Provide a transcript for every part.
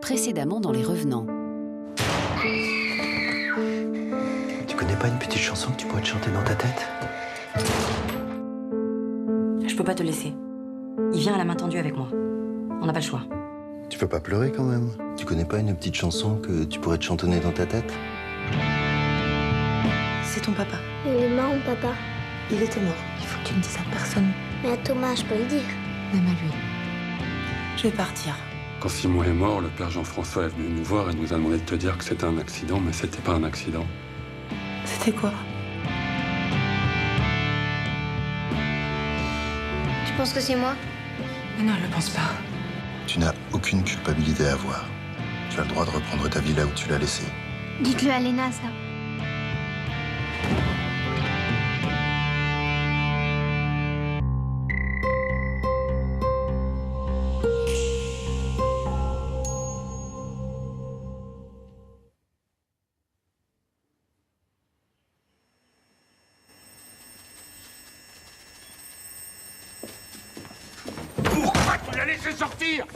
précédemment dans Les Revenants. Tu connais pas une petite chanson que tu pourrais te chanter dans ta tête? Je peux pas te laisser. Il vient à la main tendue avec moi. On n'a pas le choix. Tu peux pas pleurer quand même? Tu connais pas une petite chanson que tu pourrais te chantonner dans ta tête? C'est ton papa. Il est mort, mon papa. Il était mort. Il faut que tu ne dises à personne. Mais à Thomas, je peux le dire. Même à lui. Je vais partir. Quand Simon est mort, le père Jean-François est venu nous voir et nous a demandé de te dire que c'était un accident, mais c'était pas un accident. C'était quoi? Tu penses que c'est moi? Mais non, je le pense pas. Tu n'as aucune culpabilité à avoir. Tu as le droit de reprendre ta vie là où tu l'as laissée. Dites-le à Léna, ça. Pourquoi tu l'as laissé sortir?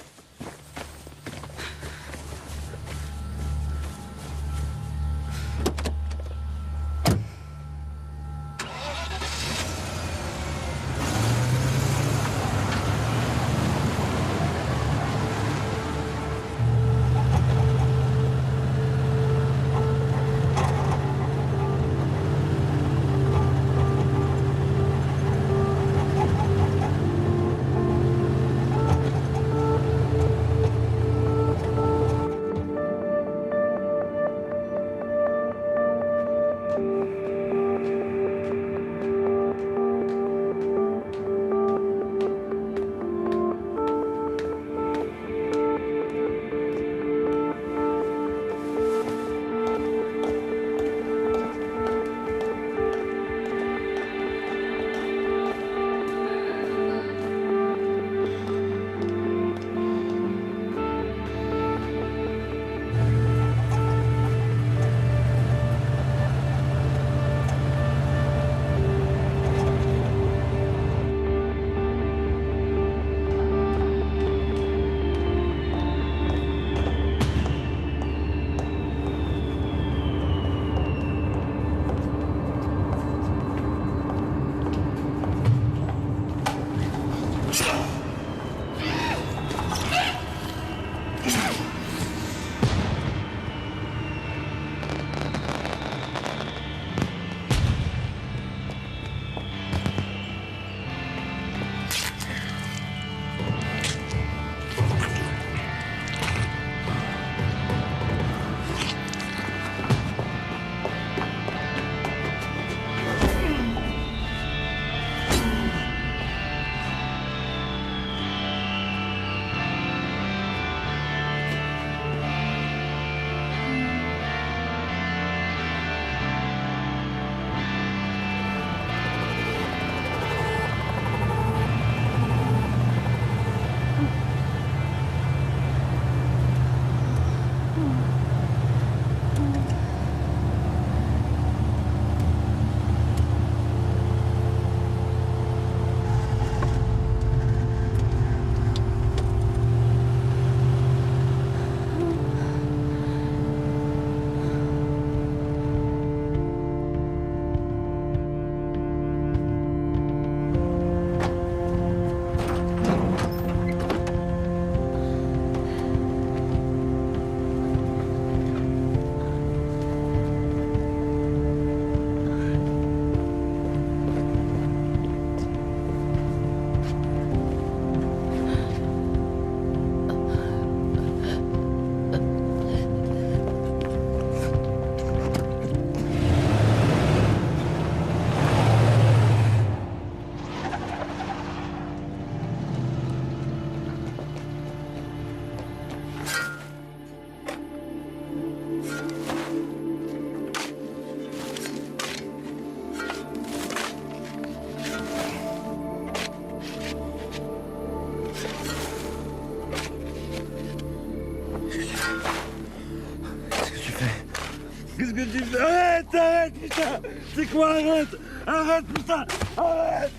Qu'est-ce que tu fais? Arrête, putain! C'est quoi, arrête! Arrête, putain! Arrête!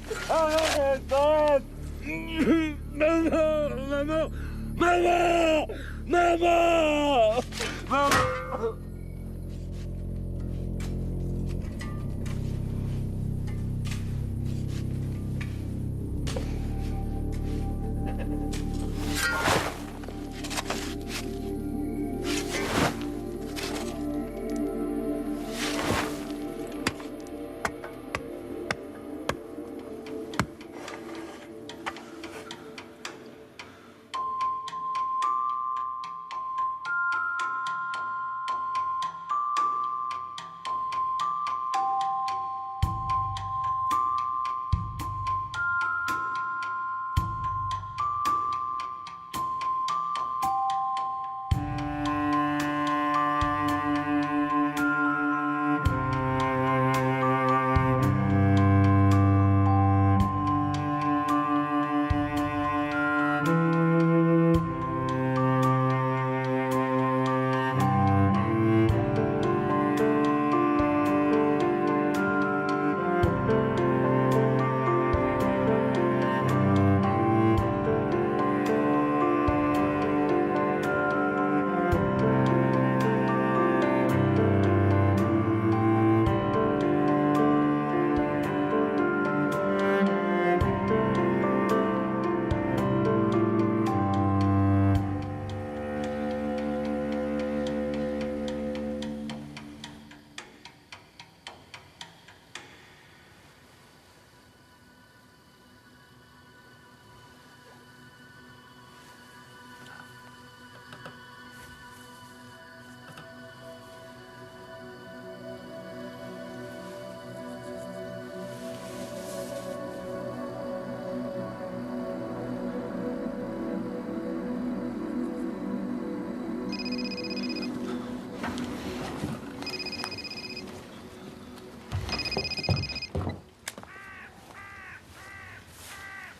Maman! Maman! Maman! Maman!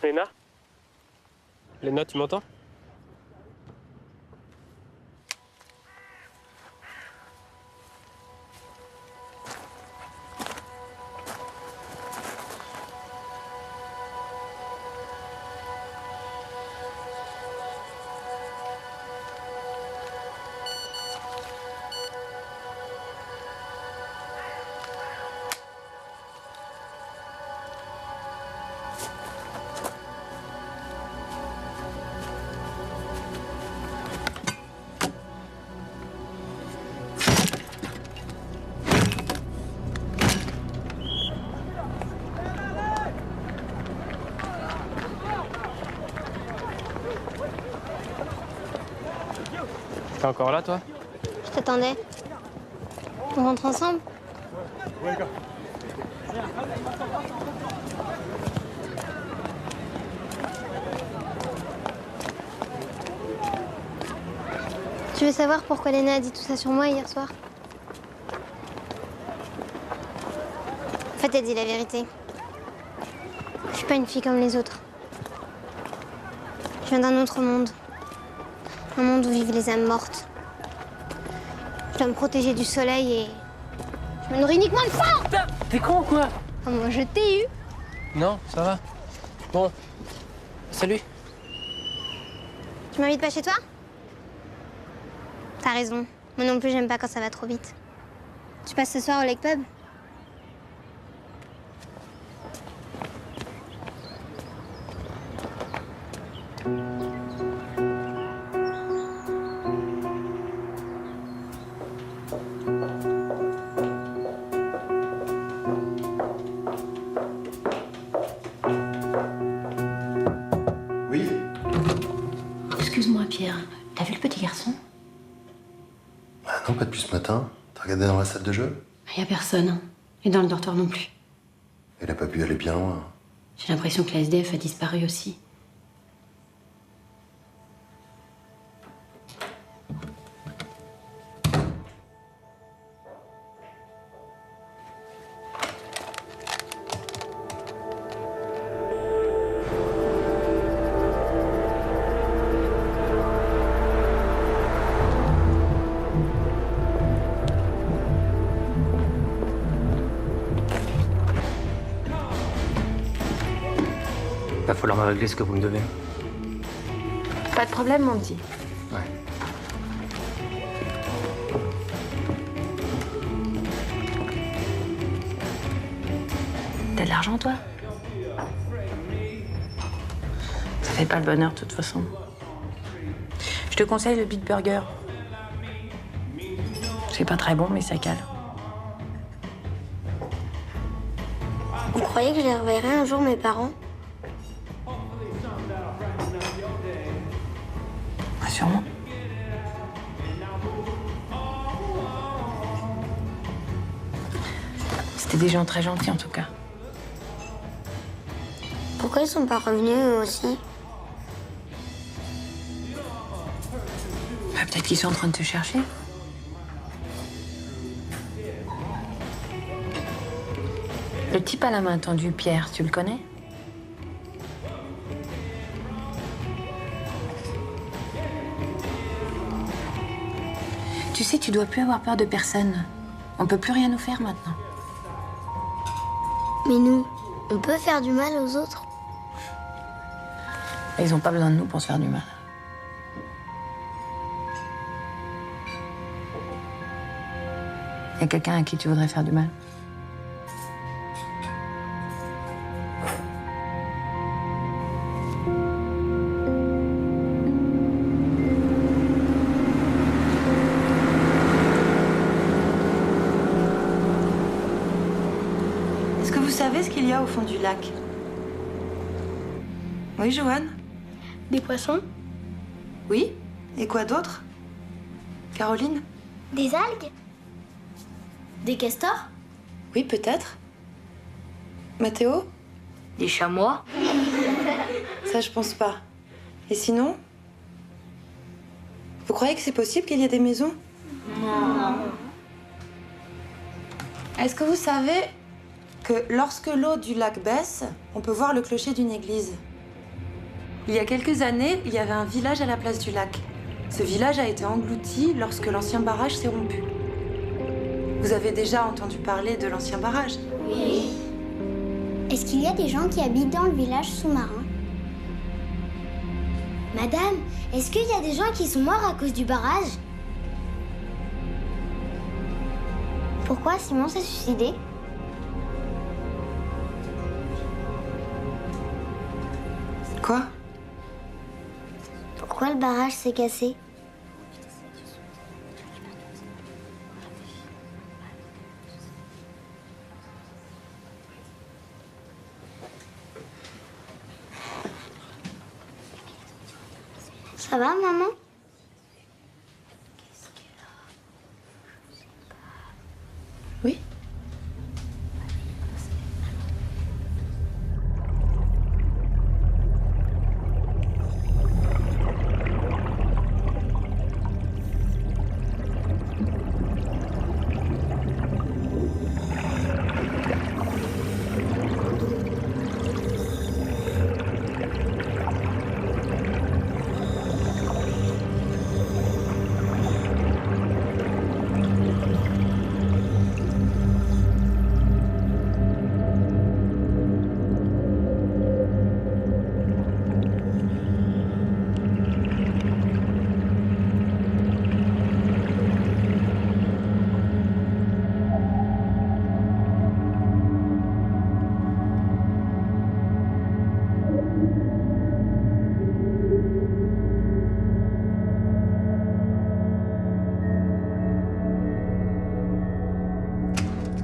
Léna? Léna, tu m'entends? T'es encore là, toi? Je t'attendais. On rentre ensemble? Tu veux savoir pourquoi Léna a dit tout ça sur moi hier soir? En fait, elle dit la vérité. Je suis pas une fille comme les autres. Je viens d'un autre monde. Un monde où vivent les âmes mortes. Je dois me protéger du soleil et... je me nourris uniquement de sang! T'es con, quoi? Oh, moi, je t'ai eu! Non, ça va. Bon, salut. Tu m'invites pas chez toi? T'as raison. Moi non plus, j'aime pas quand ça va trop vite. Tu passes ce soir au Lake Pub? Oui? Excuse-moi, Pierre. T'as vu le petit garçon? Ah non, pas depuis ce matin. T'as regardé dans la salle de jeu? Y a personne. Et dans le dortoir non plus. Elle a pas pu aller bien loin. J'ai l'impression que la SDF a disparu aussi. Va falloir me régler ce que vous me devez. Pas de problème, mon petit. Ouais. T'as de l'argent, toi? Ça fait pas le bonheur, de toute façon. Je te conseille le Beat Burger. C'est pas très bon, mais ça cale. Vous croyez que je les reverrai un jour, mes parents? Ah, sûrement. C'était des gens très gentils, en tout cas. Pourquoi ils sont pas revenus, eux aussi? Bah, peut-être qu'ils sont en train de te chercher. Le type à la main tendue, Pierre, tu le connais? Tu sais, tu dois plus avoir peur de personne. On peut plus rien nous faire maintenant. Mais nous, on peut faire du mal aux autres? Ils ont pas besoin de nous pour se faire du mal. Y a quelqu'un à qui tu voudrais faire du mal? Est-ce que vous savez ce qu'il y a au fond du lac? Oui, Joanne? Des poissons? Oui? Et quoi d'autre? Caroline? Des algues? Des castors? Oui, peut-être. Mathéo? Des chamois? Ça, je pense pas. Et sinon? Vous croyez que c'est possible qu'il y ait des maisons? Non. Est-ce que vous savez que lorsque l'eau du lac baisse, on peut voir le clocher d'une église? Il y a quelques années, il y avait un village à la place du lac. Ce village a été englouti lorsque l'ancien barrage s'est rompu. Vous avez déjà entendu parler de l'ancien barrage? Oui. Est-ce qu'il y a des gens qui habitent dans le village sous-marin? Madame, est-ce qu'il y a des gens qui sont morts à cause du barrage? Pourquoi Simon s'est suicidé? Quoi? Pourquoi le barrage s'est cassé? Ça va, maman? Oui?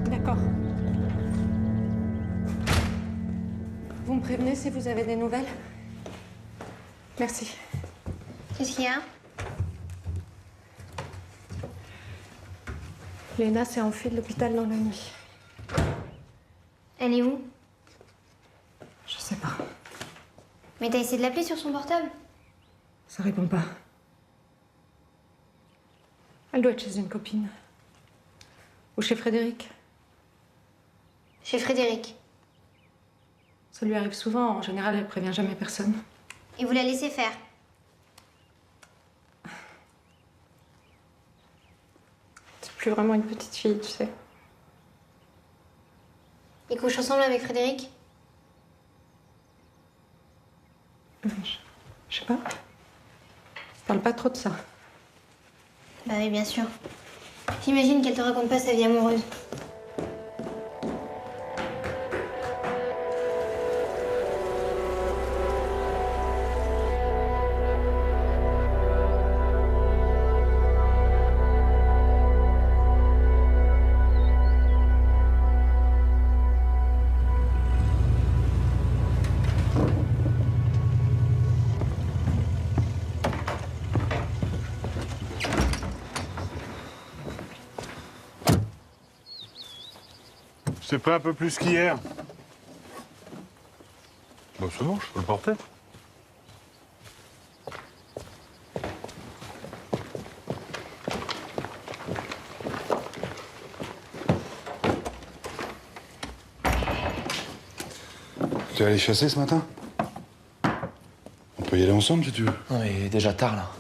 D'accord. Vous me prévenez si vous avez des nouvelles? Merci. Qu'est-ce qu'il y a? Léna s'est enfuie de l'hôpital dans la nuit. Elle est où? Je sais pas. Mais t'as essayé de l'appeler sur son portable? Ça répond pas. Elle doit être chez une copine. Ou chez Frédéric. Chez Frédéric. Ça lui arrive souvent. En général, elle prévient jamais personne. Et vous la laissez faire? C'est plus vraiment une petite fille, tu sais. Ils couchent ensemble avec Frédéric? Je sais pas. Parle pas trop de ça. Bah oui, bien sûr. J'imagine qu'elle te raconte pas sa vie amoureuse. C'est pas un peu plus qu'hier? Bon, c'est bon, je peux le porter. Tu es allé chasser ce matin? On peut y aller ensemble si tu veux. Non, mais il est déjà tard, là.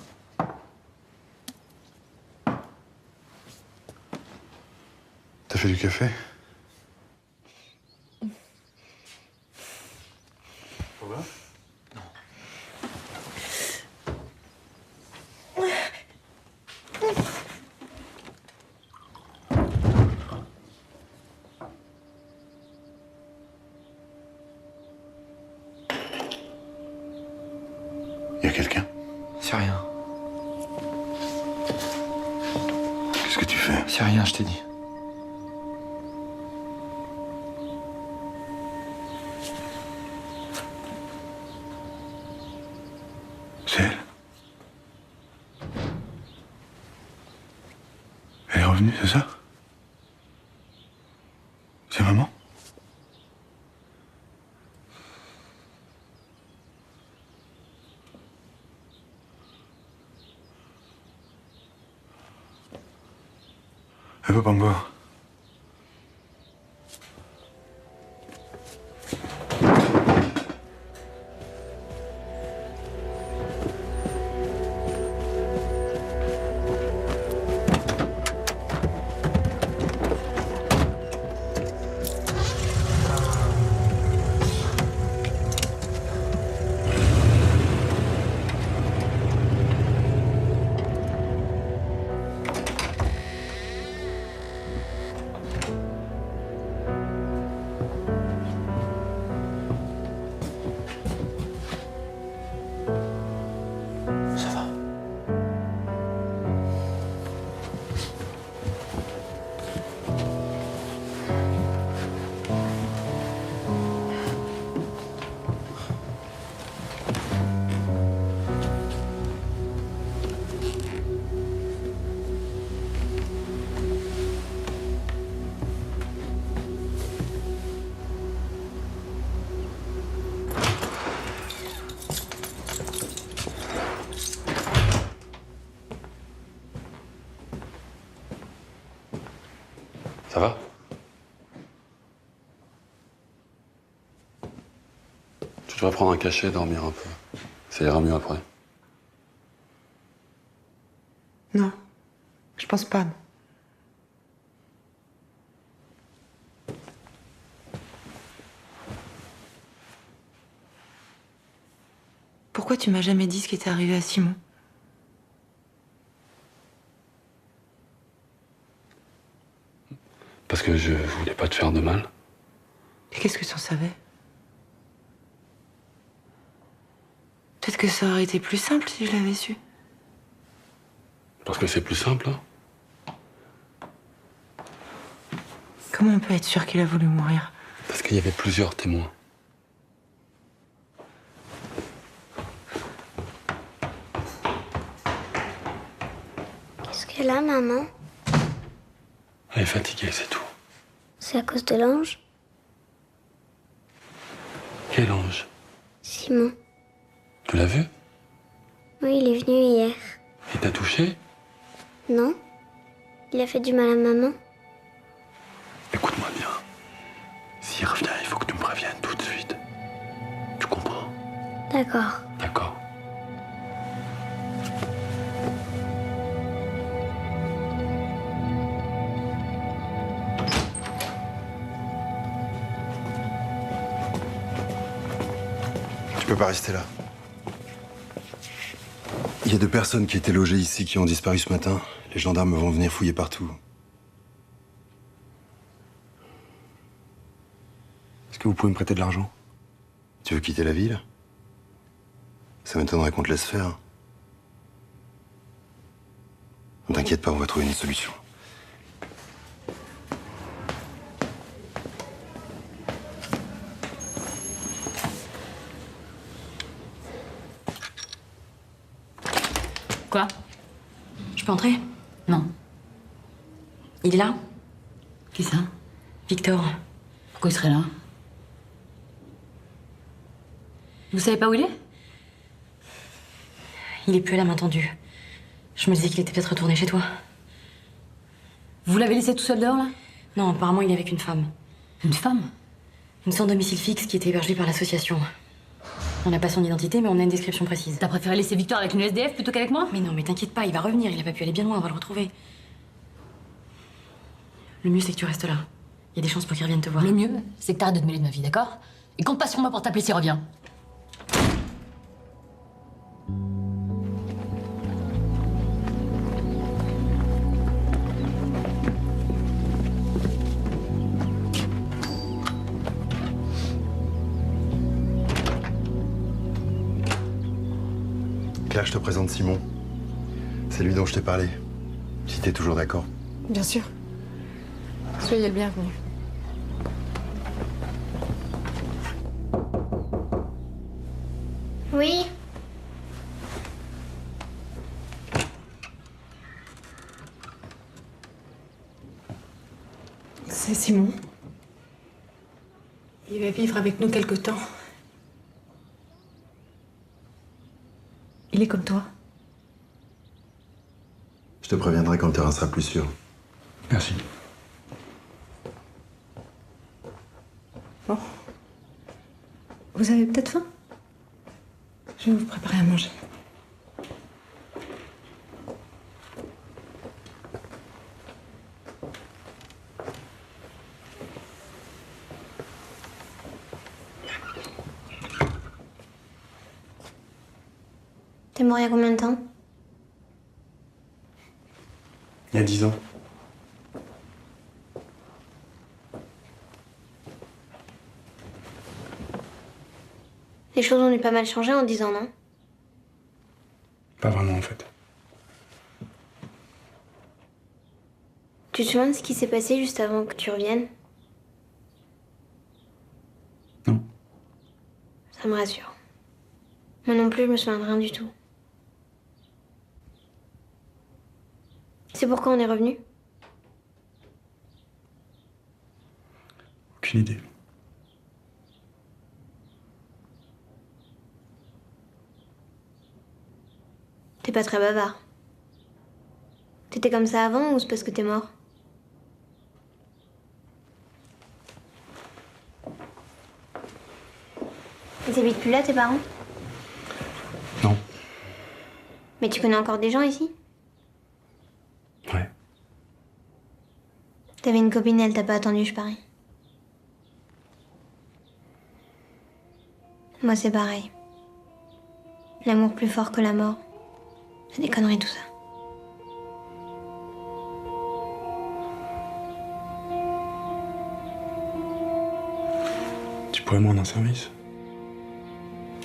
T'as fait du café? Ça va? Y a quelqu'un? C'est rien. Qu'est-ce que tu fais? C'est rien, je t'ai dit. C'est elle? Elle est revenue, c'est ça? C'est maman? Elle veut pas me voir. Ça va. Ça va? Tu devrais prendre un cachet, dormir un peu. Ça ira mieux après. Non, je pense pas. Pourquoi tu m'as jamais dit ce qui était arrivé à Simon? Parce que je voulais pas te faire de mal. Et qu'est-ce que tu en savais? Peut-être que ça aurait été plus simple si je l'avais su. Parce que c'est plus simple, hein. Comment on peut être sûr qu'il a voulu mourir? Parce qu'il y avait plusieurs témoins. Qu'est-ce qu'elle a, maman? Elle est fatiguée, c'est tout. C'est à cause de l'ange? Quel ange? Simon. Tu l'as vu? Oui, il est venu hier. Il t'a touché? Non? Il a fait du mal à maman? Écoute-moi bien. S'il revient, il faut que tu me préviennes tout de suite. Tu comprends? D'accord. D'accord. Tu peux pas rester là. Il y a 2 personnes qui étaient logées ici qui ont disparu ce matin. Les gendarmes vont venir fouiller partout. Est-ce que vous pouvez me prêter de l'argent? Tu veux quitter la ville? Ça m'étonnerait qu'on te laisse faire. Ne t'inquiète pas, on va trouver une solution. Quoi? Je peux entrer? Non. Il est là? Qui ça? Victor. Pourquoi il serait là? Vous savez pas où il est? Il est plus à la main tendue. Je me disais qu'il était peut-être retourné chez toi. Vous l'avez laissé tout seul dehors, là? Non, apparemment, il est avec une femme. Une femme? Une sans domicile fixe qui était hébergée par l'association. On n'a pas son identité, mais on a une description précise. T'as préféré laisser Victor avec une SDF plutôt qu'avec moi? Mais non, mais t'inquiète pas, il va revenir. Il a pas pu aller bien loin, on va le retrouver. Le mieux, c'est que tu restes là. Il y a des chances pour qu'il revienne te voir. Le mieux, c'est que t'arrêtes de te mêler de ma vie, d'accord? Et compte pas sur moi pour t'appeler s'il revient. Claire, je te présente Simon. C'est lui dont je t'ai parlé. Si t'es toujours d'accord. Bien sûr. Soyez le bienvenu. Oui. C'est Simon. Il va vivre avec nous quelque temps. Il est comme toi. Je te préviendrai quand le terrain sera plus sûr. Merci. Bon. Vous avez peut-être faim? Je vais vous préparer à manger. T'es mort il y a combien de temps? Il y a 10 ans. Les choses ont dû pas mal changer en 10 ans, non? Pas vraiment, en fait. Tu te souviens de ce qui s'est passé juste avant que tu reviennes? Non. Ça me rassure. Moi non plus, je me souviens de rien du tout. C'est pourquoi on est revenu? Aucune idée. T'es pas très bavard. T'étais comme ça avant ou c'est parce que t'es mort? Ils habitent plus là, tes parents? Non. Mais tu connais encore des gens ici? Ouais. T'avais une copine, elle t'a pas attendu, je parie. Moi, c'est pareil. L'amour plus fort que la mort. C'est des conneries, tout ça. Tu pourrais me rendre un service?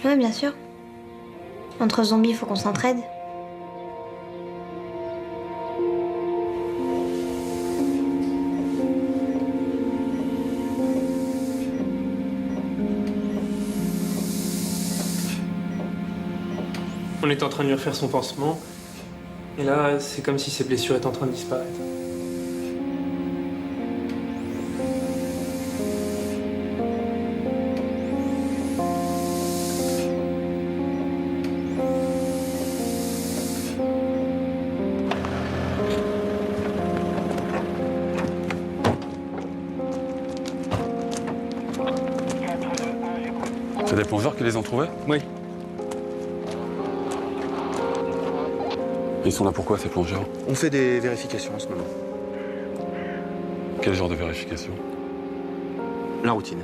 Ouais, bien sûr. Entre zombies, faut qu'on s'entraide. On était en train de lui refaire son pansement. Et là, c'est comme si ses blessures étaient en train de disparaître. C'est des plongeurs qui les ont trouvés? Oui. Ils sont là pourquoi, ces plongeurs? On fait des vérifications en ce moment. Quel genre de vérification? La routine.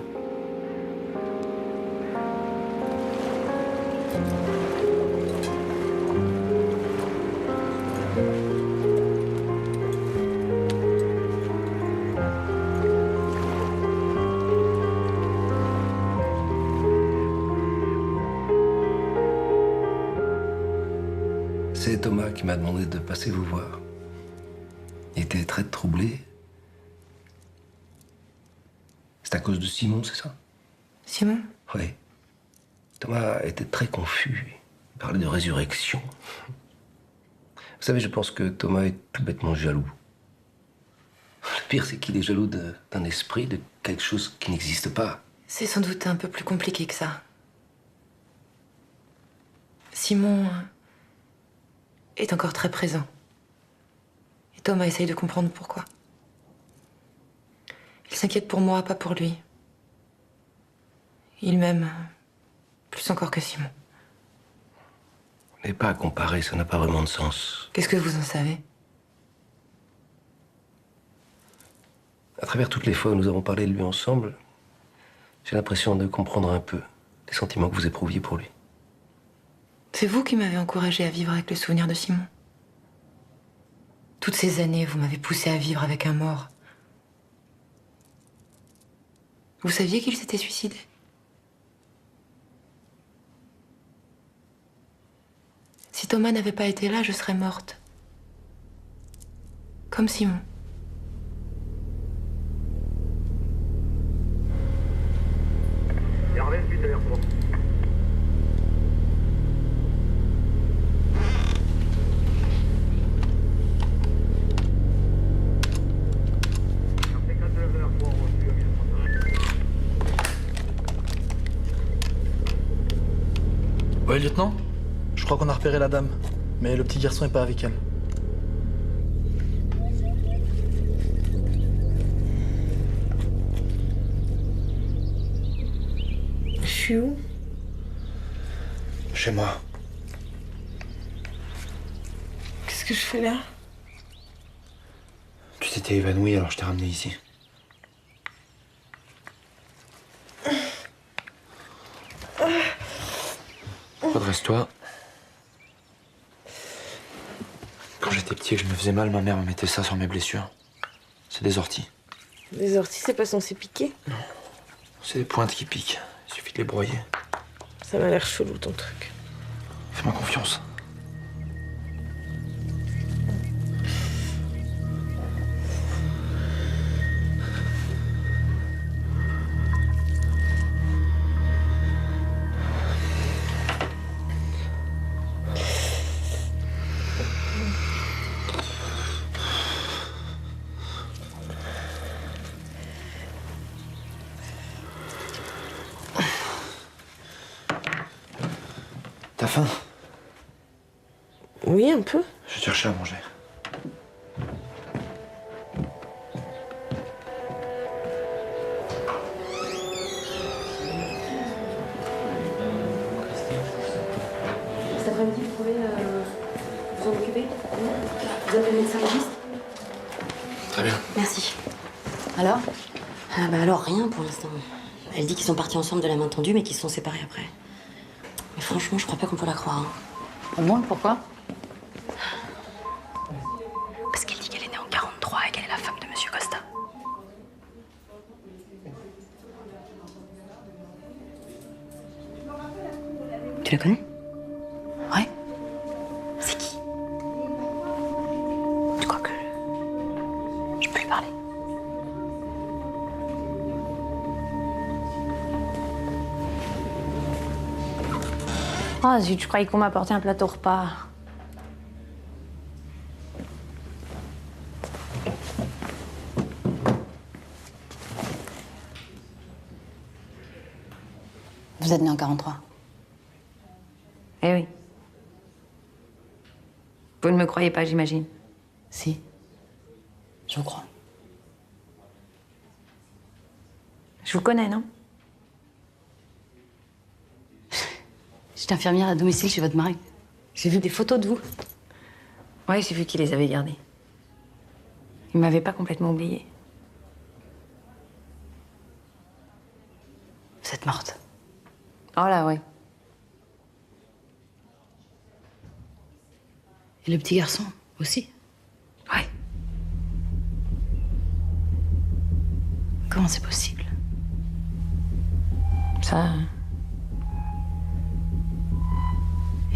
C'est Thomas qui m'a demandé de passer vous voir. Il était très troublé. C'est à cause de Simon, c'est ça? Simon? Oui. Thomas était très confus. Il parlait de résurrection. Vous savez, je pense que Thomas est tout bêtement jaloux. pire, c'est qu'il est jaloux d'un esprit, de quelque chose qui n'existe pas. C'est sans doute un peu plus compliqué que ça. Simon est encore très présent. Et Thomas essaye de comprendre pourquoi. Il s'inquiète pour moi, pas pour lui. Il m'aime plus encore que Simon. Mais pas à comparer, ça n'a pas vraiment de sens. Qu'est-ce que vous en savez? À travers toutes les fois où nous avons parlé de lui ensemble, j'ai l'impression de comprendre un peu les sentiments que vous éprouviez pour lui. C'est vous qui m'avez encouragée à vivre avec le souvenir de Simon. Toutes ces années, vous m'avez poussée à vivre avec un mort. Vous saviez qu'il s'était suicidé? Si Thomas n'avait pas été là, je serais morte. Comme Simon. Hervé, suite à l'aéroport. Ouais, lieutenant? Je crois qu'on a repéré la dame, mais le petit garçon est pas avec elle. Je suis où? Chez moi. Qu'est-ce que je fais là? Tu t'étais évanoui, alors je t'ai ramené ici. Redresse-toi. Quand j'étais petit et que je me faisais mal, ma mère me mettait ça sur mes blessures. C'est des orties. Les orties, c'est pas censé piquer? Non. C'est des pointes qui piquent. Il suffit de les broyer. Ça m'a l'air chelou ton truc. Fais-moi confiance. T'as faim? Oui, un peu. Je vais te chercher à manger. Cet après-midi, vous pouvez vous en occuper? Vous avez le médecin légiste? Très bien. Merci. Alors? Ah bah alors, rien pour l'instant. Elle dit qu'ils sont partis ensemble de la main tendue, mais qu'ils se sont séparés après. Mais franchement, je crois pas qu'on peut la croire. Hein. Au moins, pourquoi? Parce qu'elle dit qu'elle est née en 43 et qu'elle est la femme de Monsieur Costa. Tu la connais? Ouais. C'est qui? Tu crois que je peux lui parler? Oh zut, je croyais qu'on m'apportait un plateau repas. Vous êtes né en 43. Eh oui. Vous ne me croyez pas, j'imagine. Si. Je vous crois. Je vous connais, non? J'étais infirmière à domicile chez votre mari. J'ai vu des photos de vous. Ouais, j'ai vu qu'il les avait gardées. Il m'avait pas complètement oubliée. Vous êtes morte. Oh là, ouais. Et le petit garçon aussi? Ouais. Comment c'est possible? Ça...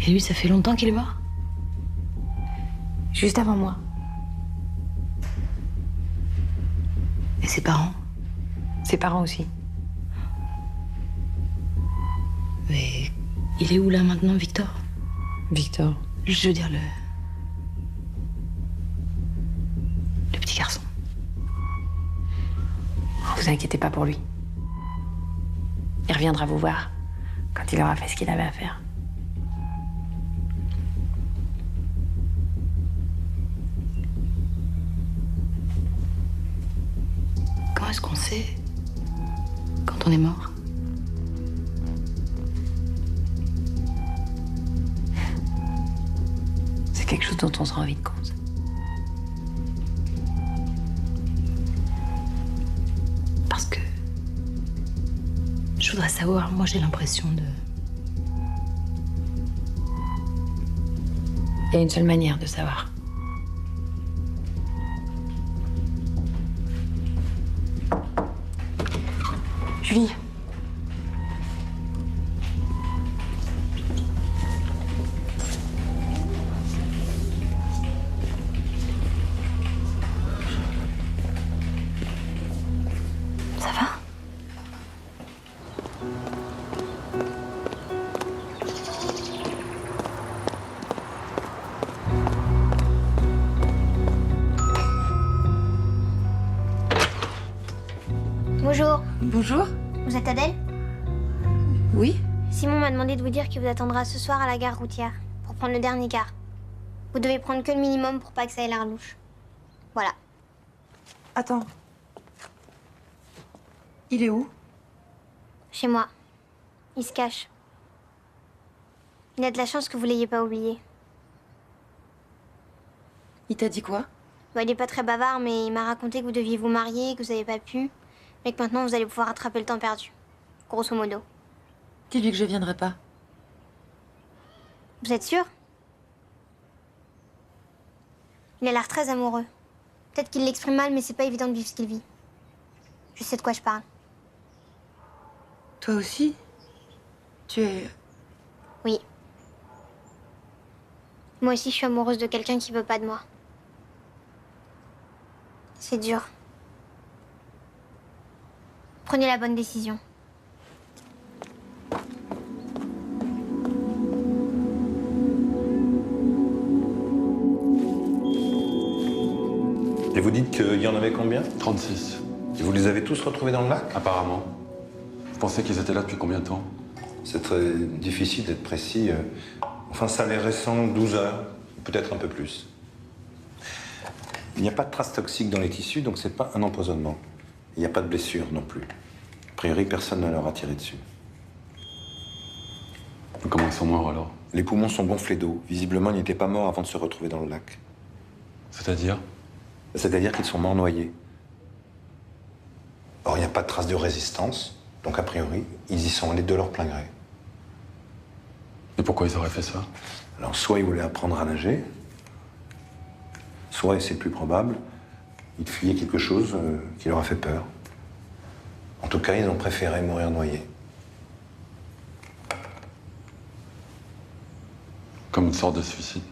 Et lui, ça fait longtemps qu'il est mort? Juste avant moi. Et ses parents? Ses parents aussi. Mais il est où là maintenant, Victor? Victor. Je veux dire le petit garçon. Vous inquiétez pas pour lui. Il reviendra vous voir quand il aura fait ce qu'il avait à faire. Quand est-ce qu'on sait quand on est mort? C'est quelque chose dont on se rend vite compte. Parce que je voudrais savoir, moi j'ai l'impression de... Il y a une seule manière de savoir. Julie. Ça va? Bonjour. Bonjour. Vous êtes Adèle? Oui. Simon m'a demandé de vous dire qu'il vous attendra ce soir à la gare routière pour prendre le dernier car. Vous devez prendre que le minimum pour pas que ça ait l'air louche. Voilà. Attends. Il est où? Chez moi. Il se cache. Il a de la chance que vous l'ayez pas oublié. Il t'a dit quoi? Bah, il est pas très bavard, mais il m'a raconté que vous deviez vous marier, que vous avez pas pu, mais que maintenant vous allez pouvoir rattraper le temps perdu. Grosso modo. Dis-lui que je viendrai pas. Vous êtes sûr? Il a l'air très amoureux. Peut-être qu'il l'exprime mal, mais c'est pas évident de vivre ce qu'il vit. Je sais de quoi je parle. Toi aussi? Tu es... Oui. Moi aussi, je suis amoureuse de quelqu'un qui veut pas de moi. C'est dur. Prenez la bonne décision. Et vous dites qu'il y en avait combien? 36. Et vous les avez tous retrouvés dans le lac? Apparemment. Vous pensez qu'ils étaient là depuis combien de temps? C'est très difficile d'être précis. Enfin, ça a l'air récent, 12 heures, peut-être un peu plus. Il n'y a pas de traces toxiques dans les tissus, donc c'est pas un empoisonnement. Il n'y a pas de blessure non plus. A priori, personne ne leur a tiré dessus. Comment ils sont morts alors? Les poumons sont gonflés d'eau. Visiblement, ils n'étaient pas morts avant de se retrouver dans le lac. C'est-à-dire? C'est-à-dire qu'ils sont morts noyés. Or, il n'y a pas de traces de résistance, donc a priori, ils y sont allés de leur plein gré. Et pourquoi ils auraient fait ça? Alors, soit ils voulaient apprendre à nager, soit, et c'est le plus probable, ils fuyaient quelque chose qui leur a fait peur. En tout cas, ils ont préféré mourir noyés. Comme une sorte de suicide.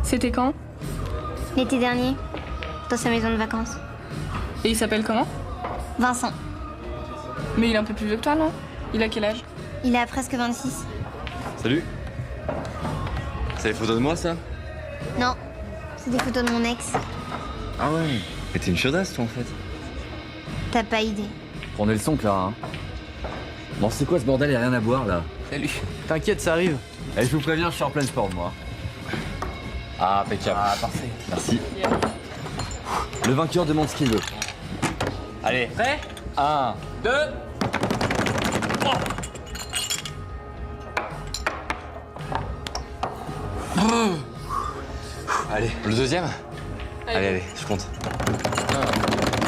C'était quand? L'été dernier, dans sa maison de vacances. Et il s'appelle comment? Vincent. Mais il est un peu plus vieux que toi, non? Il a quel âge? Il a presque 26. Salut. C'est les photos de moi, ça? Non, c'est des photos de mon ex. Ah ouais. Mais t'es une chaudasse, toi, en fait. T'as pas idée. Prenez le son, Clara. Hein. Bon, c'est quoi ce bordel? Y'a rien à boire, là. Salut. T'inquiète, ça arrive. Et je vous préviens, je suis en pleine forme, moi. Ah, impeccable. Ah, parfait. Merci. Le vainqueur demande ce qu'il veut. Allez. Prêt 1, 2, 3. Allez, le deuxième. Allez, je compte. 1,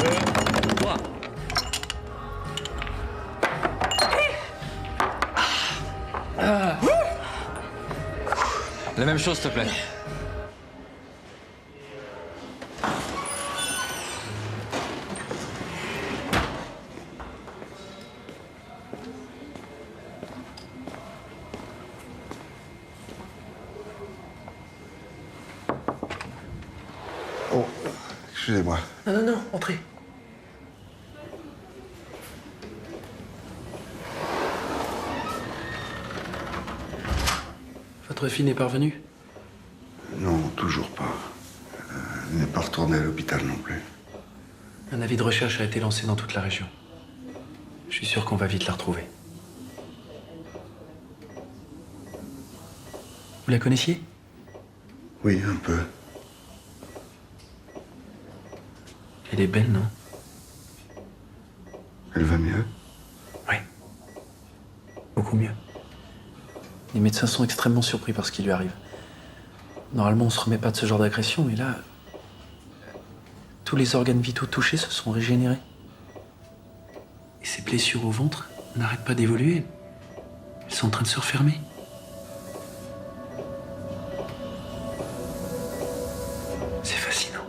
2, 3. La même chose, s'il te plaît. Oh, excusez-moi. Non, entrez. Votre fille n'est pas revenue? Non, toujours pas. Elle n'est pas retournée à l'hôpital non plus. Un avis de recherche a été lancé dans toute la région. Je suis sûr qu'on va vite la retrouver. Vous la connaissiez? Oui, un peu. Elle est belle, non? Elle va mieux? Oui. Beaucoup mieux. Les médecins sont extrêmement surpris par ce qui lui arrive. Normalement, on se remet pas de ce genre d'agression, mais là... tous les organes vitaux touchés se sont régénérés. Et ces blessures au ventre n'arrêtent pas d'évoluer. Elles sont en train de se refermer. C'est fascinant.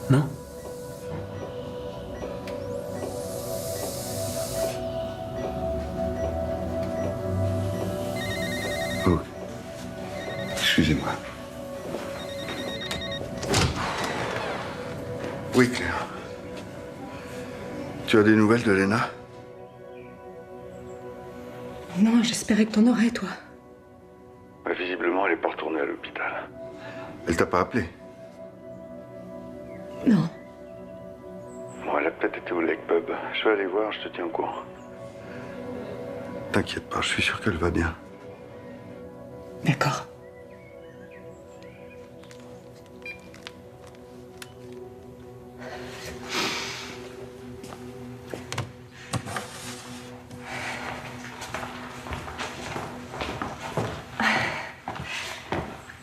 Non? Oh. Excusez-moi. Oui, Claire. Tu as des nouvelles de Léna? Non, j'espérais que t'en aurais, toi. Visiblement, elle n'est pas retournée à l'hôpital. Elle t'a pas appelé? Non. Bon, elle a peut-être été au Lake Pub. Je vais aller voir, je te tiens au courant. T'inquiète pas, je suis sûr qu'elle va bien. D'accord.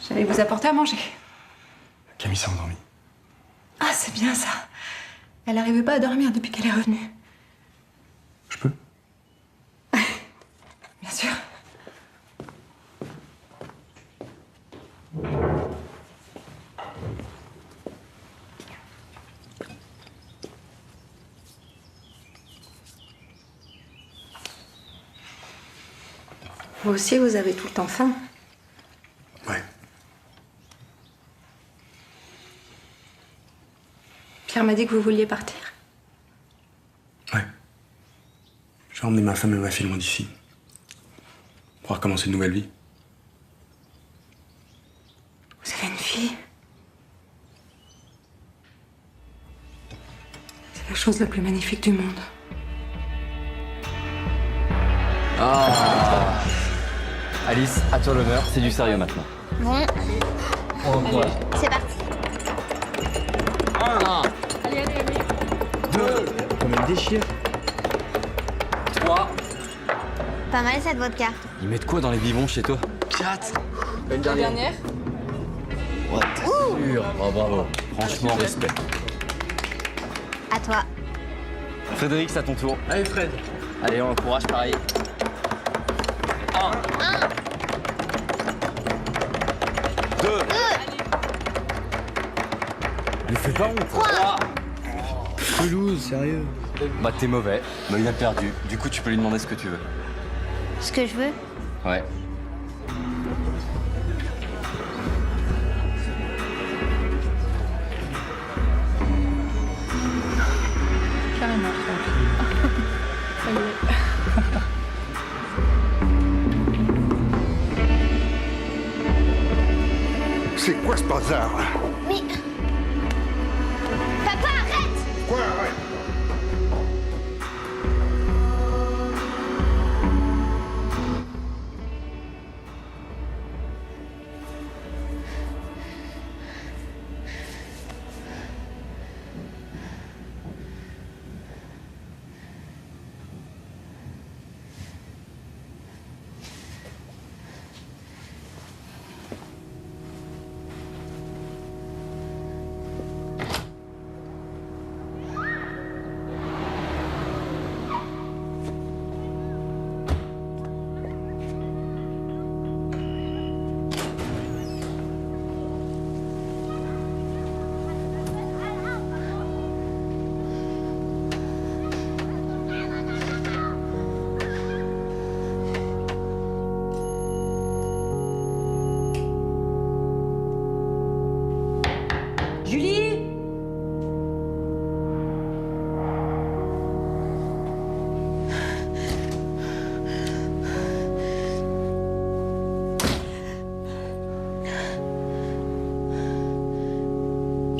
J'allais vous apporter à manger. Camille s'est endormie. Ah, c'est bien ça. Elle n'arrivait pas à dormir depuis qu'elle est revenue. Je peux? Bien sûr. Vous aussi, vous avez tout le temps faim. Ouais. Pierre m'a dit que vous vouliez partir. Ouais. Je vais emmener ma femme et ma fille loin d'ici. Pour recommencer une nouvelle vie. Vous avez une fille. C'est la chose la plus magnifique du monde. Ah. Alice, à toi l'honneur, c'est du sérieux maintenant. Bon, Oh, quoi. c'est parti. 1, Allez. 2, Comme elle déchire. 3. Pas mal cette vodka. Ils mettent quoi dans les biberons chez toi? 4. Une dernière. Ouais, t'es sûr. Oh, bravo. Franchement, respect. À toi. Frédéric, c'est à ton tour. Allez, Fred. Allez, on encourage pareil. 1, 2. Lui fais pas honte. 3. Pelouse, sérieux. Bah t'es mauvais, mais il a perdu. Du coup tu peux lui demander ce que tu veux. Ce que je veux. Ouais. Carrément. C'est quoi ce bazar là? Mais... Papa, arrête! Quoi, arrête?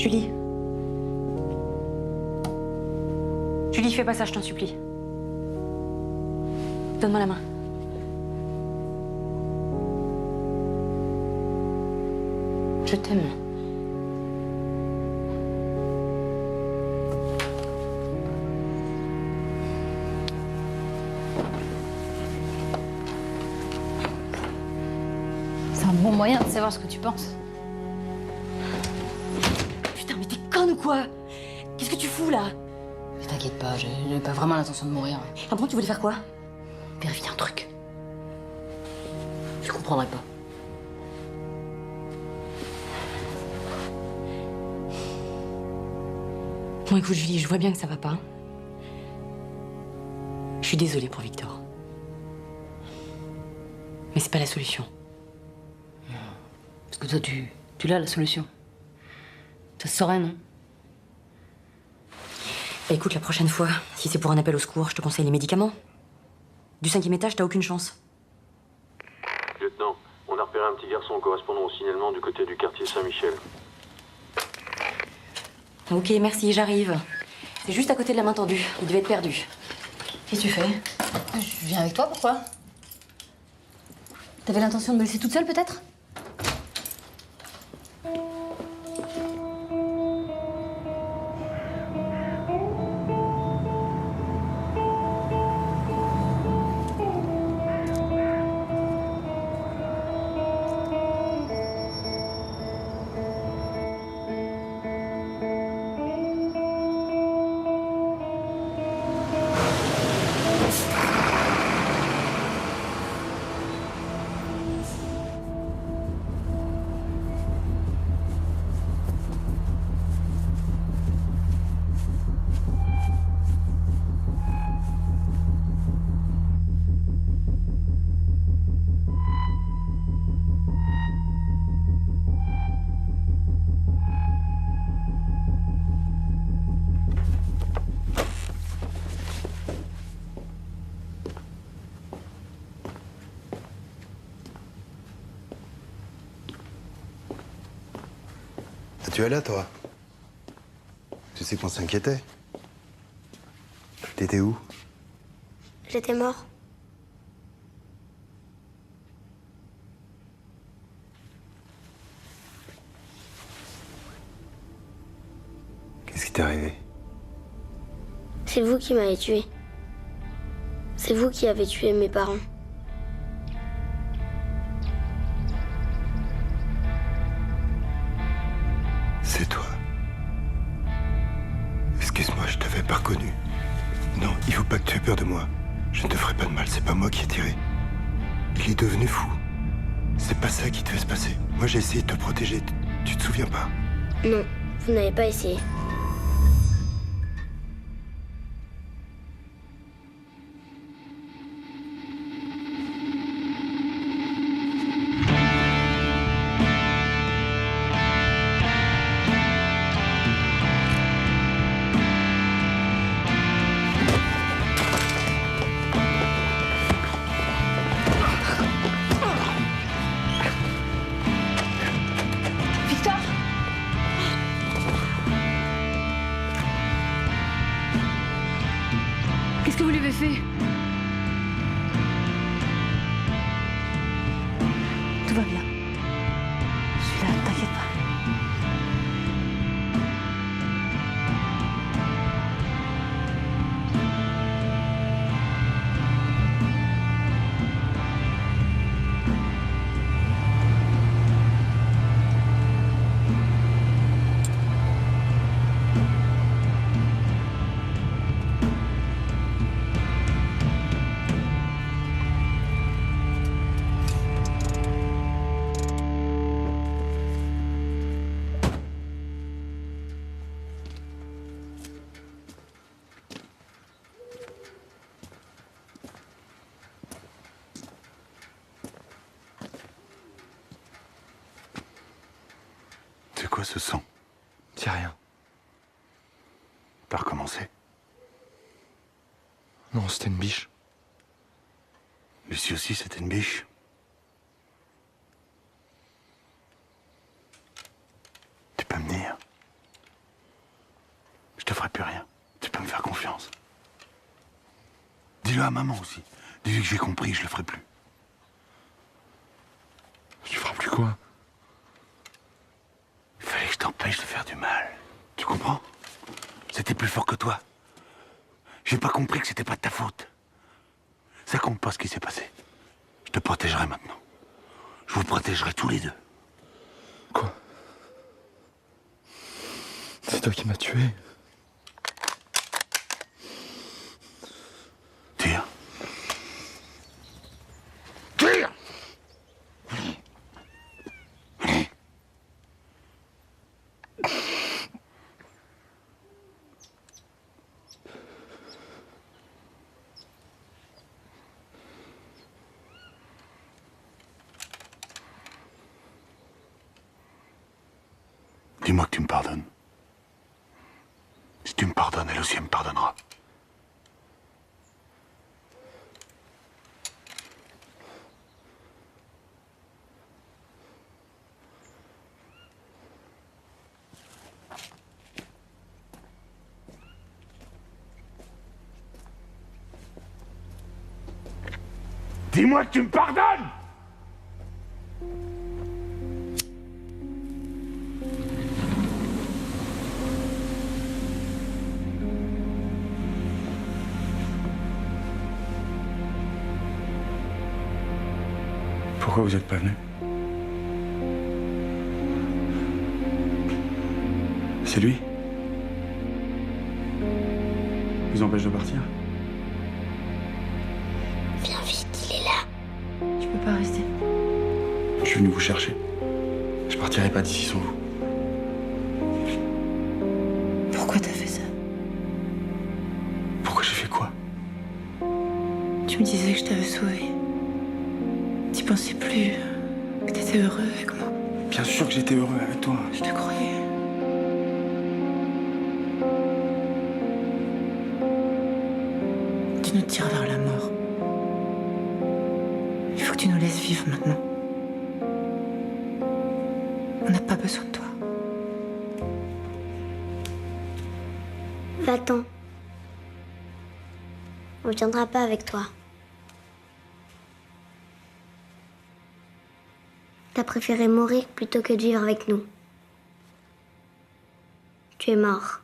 Julie. Julie, fais pas ça, je t'en supplie. Donne-moi la main. Je t'aime. C'est un bon moyen de savoir ce que tu penses. Putain, mais t'es conne ou quoi? Qu'est-ce que tu fous là? Mais t'inquiète pas, j'avais pas vraiment l'intention de mourir. Ah bon, tu voulais faire quoi? Vérifier un truc. Tu comprendrais pas. Bon, écoute, Julie, je vois bien que ça va pas. Je suis désolée pour Victor. Mais c'est pas la solution. Parce que toi, tu l'as la solution. Ça se saurait, non? Bah, écoute, la prochaine fois, si c'est pour un appel au secours, je te conseille les médicaments. Du 5e étage, t'as aucune chance. Lieutenant, on a repéré un petit garçon correspondant au signalement du côté du quartier Saint-Michel. Ok, merci, j'arrive. C'est juste à côté de la main tendue. Il devait être perdu. Qu'est-ce que tu fais? Je viens avec toi, pourquoi? T'avais l'intention de me laisser toute seule, peut-être? Tu es là, toi? Tu sais qu'on s'inquiétait. T'étais où? J'étais mort. Qu'est-ce qui t'est arrivé? C'est vous qui m'avez tué. C'est vous qui avez tué mes parents. C'est toi. Excuse-moi, je t'avais pas reconnu. Non, il faut pas que tu aies peur de moi. Je ne te ferai pas de mal, c'est pas moi qui ai tiré. Il est devenu fou. C'est pas ça qui devait se passer. Moi, j'ai essayé de te protéger. Tu te souviens pas? Non, vous n'avez pas essayé. Victor! Qu'est-ce que vous lui avez fait? Tout va bien. Je suis là, t'inquiète pas. C'est quoi ce sang? C'est rien. T'as recommencé? Non, c'était une biche. Lucie aussi, c'était une biche. Tu peux me dire? Dis-le à maman aussi. Dis-lui que j'ai compris, je le ferai plus. Tu feras plus quoi? Il fallait que je t'empêche de faire du mal. Tu comprends? C'était plus fort que toi. J'ai pas compris que c'était pas de ta faute. Ça compte pas ce qui s'est passé. Je te protégerai maintenant. Je vous protégerai tous les deux. Quoi? C'est toi qui m'as tué. Tire. Tire! Dis-moi que tu me pardonnes. Si tu me pardonnes, elle aussi elle me pardonnera. Dis-moi que tu me pardonnes! Pourquoi vous êtes pas venu? C'est lui? Il vous empêche de partir? Viens vite, il est là. Tu peux pas rester. Je suis venu vous chercher. Je partirai pas d'ici sans vous. Pourquoi t'as fait ça? Pourquoi j'ai fait quoi? Tu me disais que je t'avais sauvé. Tu pensais plus que t'étais heureux avec moi. Bien sûr que j'étais heureux avec toi. Je te croyais. Tu nous tires vers la mort. Il faut que tu nous laisses vivre maintenant. On n'a pas besoin de toi. Va-t'en. On ne viendra pas avec toi. T'as préféré mourir plutôt que de vivre avec nous. Tu es mort.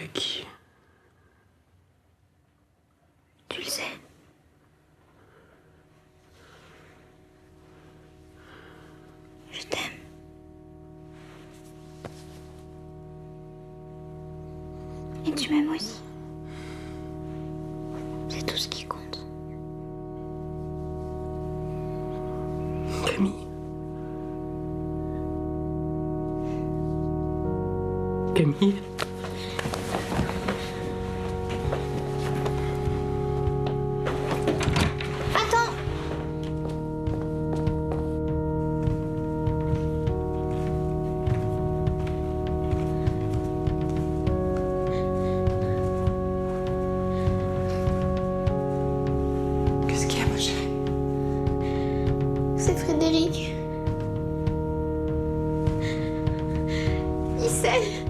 avec qui? Tu le sais. Je t'aime. Et tu m'aimes aussi. C'est tout ce qui compte. Camille. Camille. Attends! Qu'est-ce qu'il y a, ma chérie? C'est Frédéric. Il sait.